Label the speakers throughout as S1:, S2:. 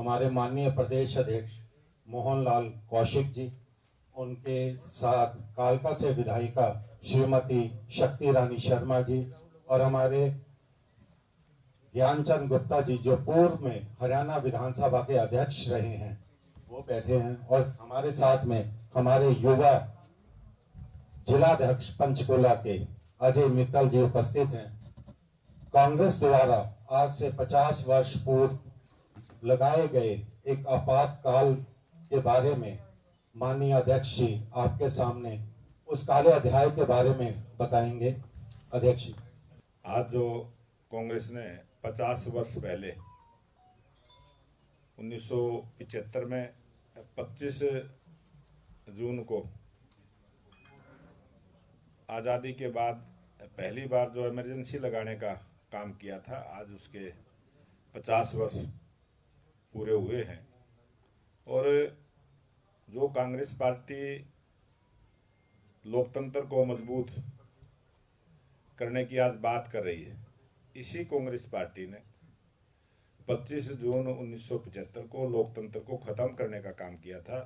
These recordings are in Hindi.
S1: हमारे माननीय प्रदेश अध्यक्ष मोहनलाल कौशिक जी, उनके साथ कालका से विधायिका श्रीमती शक्ति रानी शर्मा जी और हमारे ज्ञानचंद गुप्ता जी जो पूर्व में हरियाणा विधानसभा के अध्यक्ष रहे हैं, वो बैठे हैं। और हमारे साथ में हमारे युवा जिलाध्यक्ष पंचकुला के अजय मित्तल जी उपस्थित हैं। कांग्रेस द्वारा आज से 50 वर्ष पूर्व लगाए गए एक आपातकाल के बारे में माननीय अध्यक्ष जी आपके सामने उस काले अध्याय के बारे में बताएंगे। अध्यक्ष जी,
S2: आज जो कांग्रेस ने 50 वर्ष पहले 1975 में 25 जून को आज़ादी के बाद पहली बार जो इमरजेंसी लगाने का काम किया था, आज उसके 50 वर्ष पूरे हुए हैं। और जो कांग्रेस पार्टी लोकतंत्र को मजबूत करने की आज बात कर रही है, इसी कांग्रेस पार्टी ने 25 जून 1975 को लोकतंत्र को खत्म करने का काम किया था,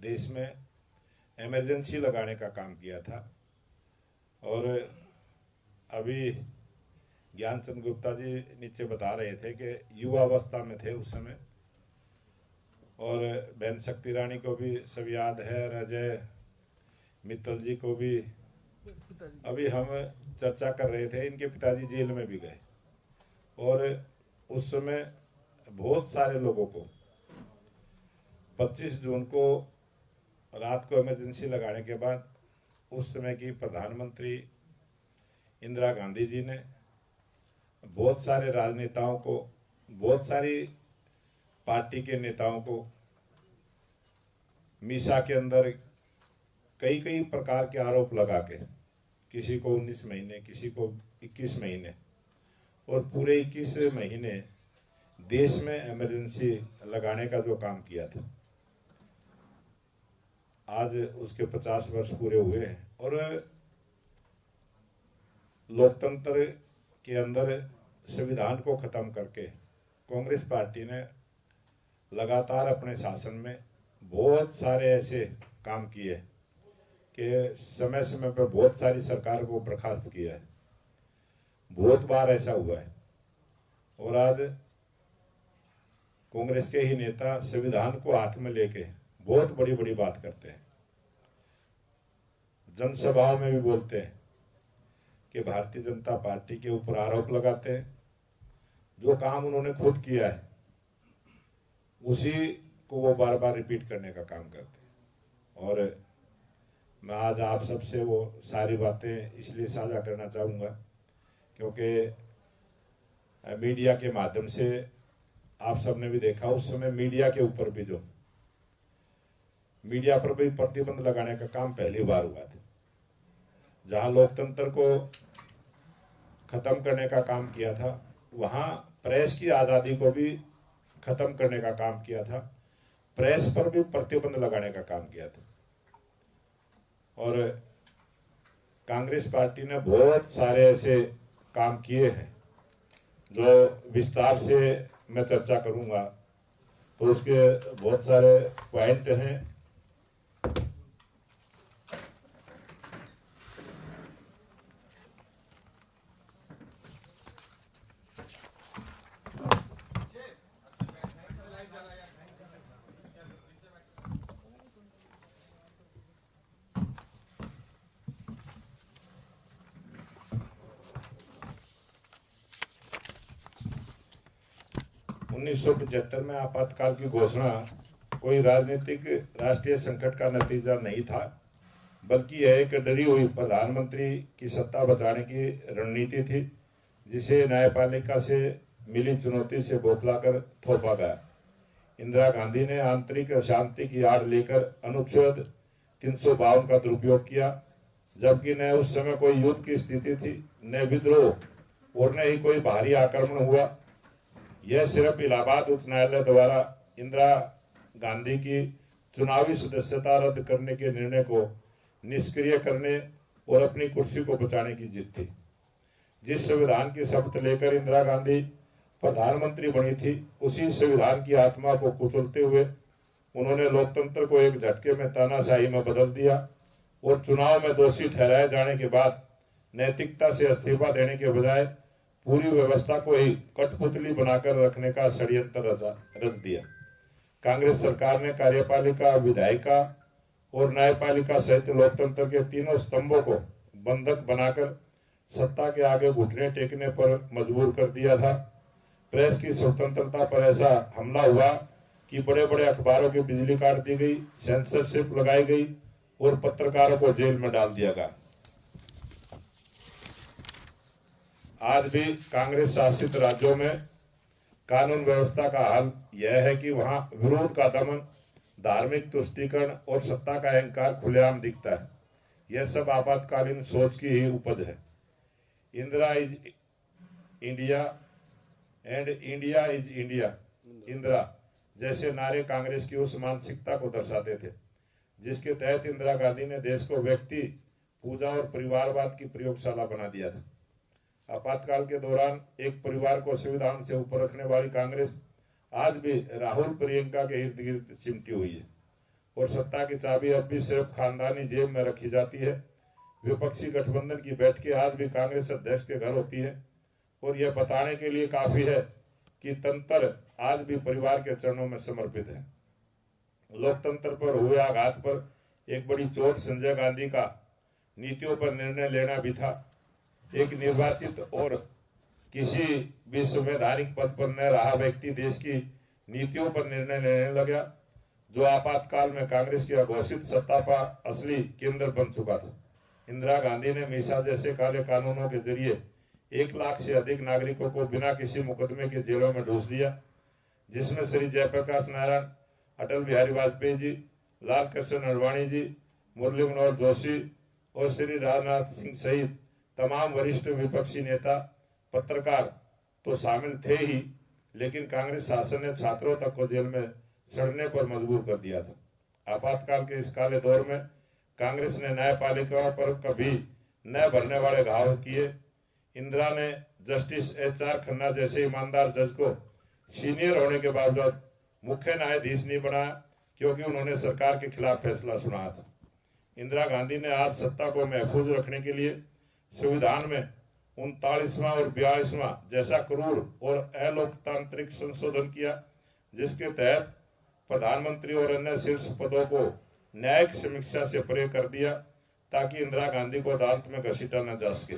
S2: देश में इमरजेंसी लगाने का काम किया था। और अभी ज्ञानचंद गुप्ता जी नीचे बता रहे थे कि युवावस्था में थे उस समय, और बहन शक्ति रानी को भी सब याद है, अजय मित्तल जी को भी। अभी हम चर्चा कर रहे थे, इनके पिताजी जेल में भी गए, और उस समय बहुत सारे लोगों को 25 जून को रात को इमरजेंसी लगाने के बाद उस समय की प्रधानमंत्री इंदिरा गांधी जी ने बहुत सारे राजनेताओं को, बहुत सारी पार्टी के नेताओं को मीसा के अंदर कई कई प्रकार के आरोप लगा के, किसी को 19 महीने, किसी को 21 महीने, और पूरे 21 महीने देश में इमरजेंसी लगाने का जो काम किया था, आज उसके 50 वर्ष पूरे हुए हैं। और लोकतंत्र के अंदर संविधान को खत्म करके कांग्रेस पार्टी ने लगातार अपने शासन में बहुत सारे ऐसे काम किए कि समय समय पर बहुत सारी सरकार को बर्खास्त किया है, बहुत बार ऐसा हुआ है। और आज कांग्रेस के ही नेता संविधान को हाथ में लेके बहुत बड़ी बड़ी बात करते हैं, जनसभाओं में भी बोलते हैं कि भारतीय जनता पार्टी के ऊपर आरोप लगाते हैं। जो काम उन्होंने खुद किया है उसी को वो बार बार रिपीट करने का काम करते हैं। और मैं आज आप सबसे वो सारी बातें इसलिए साझा करना चाहूँगा क्योंकि मीडिया के माध्यम से आप सबने भी देखा, उस समय मीडिया के ऊपर भी जो मीडिया पर भी प्रतिबंध लगाने का काम पहली बार हुआ था। जहां लोकतंत्र को खत्म करने का काम किया था, वहां प्रेस की आजादी को भी खत्म करने का काम किया था, प्रेस पर भी प्रतिबंध लगाने का काम किया था। और कांग्रेस पार्टी ने बहुत सारे ऐसे काम किए हैं जो विस्तार से मैं चर्चा करूंगा, तो उसके बहुत सारे पॉइंट हैं। उन्नीस 1975 में आपातकाल की घोषणा कोई राजनीतिक राष्ट्रीय संकट का नतीजा नहीं था, बल्कि यह एक डरी हुई प्रधानमंत्री की सत्ता बचाने की रणनीति थी, जिसे न्यायपालिका से मिली चुनौती से बौखलाकर थोपा गया। इंदिरा गांधी ने आंतरिक अशांति की आड़ लेकर अनुच्छेद 352 का दुरुपयोग किया, जबकि न उस समय कोई युद्ध की स्थिति थी, न विद्रोह और न ही कोई बाहरी आक्रमण हुआ। यह सिर्फ इलाहाबाद उच्च न्यायालय द्वारा इंदिरा गांधी की चुनावी सदस्यता रद्द करने के निर्णय को निष्क्रिय करने और अपनी कुर्सी को बचाने की जीत थी। जिस संविधान की शपथ लेकर इंदिरा गांधी प्रधानमंत्री बनी थी, उसी संविधान की आत्मा को कुचलते हुए उन्होंने लोकतंत्र को एक झटके में तानाशाही में बदल दिया और चुनाव में दोषी ठहराए जाने के बाद नैतिकता से इस्तीफा देने के बजाय पूरी व्यवस्था को ही कठपुतली बनाकर रखने का षड्यंत्र रच दिया। कांग्रेस सरकार ने कार्यपालिका, विधायिका और न्यायपालिका सहित लोकतंत्र के तीनों स्तंभों को बंधक बनाकर सत्ता के आगे घुटने टेकने पर मजबूर कर दिया था। प्रेस की स्वतंत्रता पर ऐसा हमला हुआ कि बड़े बड़े अखबारों की बिजली काट दी गई, सेंसरशिप लगाई गई और पत्रकारों को जेल में डाल दिया गया। आज भी कांग्रेस शासित राज्यों में कानून व्यवस्था का हाल यह है कि वहां विरोध का दमन, धार्मिक तुष्टीकरण और सत्ता का अहंकार खुलेआम दिखता है। यह सब आपातकालीन सोच की ही उपज है। Indira is India and India is India, Indira जैसे नारे कांग्रेस की उस मानसिकता को दर्शाते थे जिसके तहत इंदिरा गांधी ने देश को व्यक्ति पूजा और परिवारवाद की प्रयोगशाला बना दिया था। आपातकाल के दौरान एक परिवार को संविधान से ऊपर रखने वाली कांग्रेस आज भी राहुल प्रियंका के इर्द गिर्द चिमटी हुई है और सत्ता की चाबी अब भी सिर्फ खानदानी जेब में रखी जाती है। विपक्षी गठबंधन की बैठकें आज भी कांग्रेस अध्यक्ष के घर होती है और यह बताने के लिए काफी है कि तंत्र आज भी परिवार के चरणों में समर्पित है। लोकतंत्र पर हुए आघात पर एक बड़ी चोट संजय गांधी का नीतियों पर निर्णय लेना भी था। एक निर्वाचित और किसी भी संवैधानिक पद पर न रहा व्यक्ति देश की नीतियों पर निर्णय लेने लगा, जो आपातकाल में कांग्रेस की अघोषित सत्ता का असली केंद्र बन चुका था। इंदिरा गांधी ने मीसा जैसे काले कानूनों के जरिए 1 लाख से अधिक नागरिकों को बिना किसी मुकदमे के जेलों में ठूस दिया, जिसमें श्री जयप्रकाश नारायण, अटल बिहारी वाजपेयी जी, लाल कृष्ण अडवाणी जी, मुरली मनोहर जोशी और श्री राजनाथ सिंह सहित तमाम वरिष्ठ विपक्षी नेता, पत्रकार तो शामिल थे ही, लेकिन कांग्रेस शासन ने छात्रों तक को जेल में सड़ने पर मजबूर कर दिया था। आपातकाल के इस काले दौर में कांग्रेस ने न्यायपालिका पर कभी न भरने वाले घाव किए। इंदिरा ने जस्टिस HR खन्ना जैसे ईमानदार जज को सीनियर होने के बावजूद मुख्य न्यायाधीश नहीं बनाया, क्योंकि उन्होंने सरकार के खिलाफ फैसला सुनाया था। इंदिरा गांधी ने आज सत्ता को महफूज रखने के लिए संविधान में 39वां और 42वां जैसा क्रूर और अलोकतांत्रिक संशोधन किया, जिसके तहत प्रधानमंत्री और अन्य शीर्ष पदों को न्यायिक समीक्षा से परे कर दिया, ताकि इंदिरा गांधी को अदालत में घसीटा न जा सके।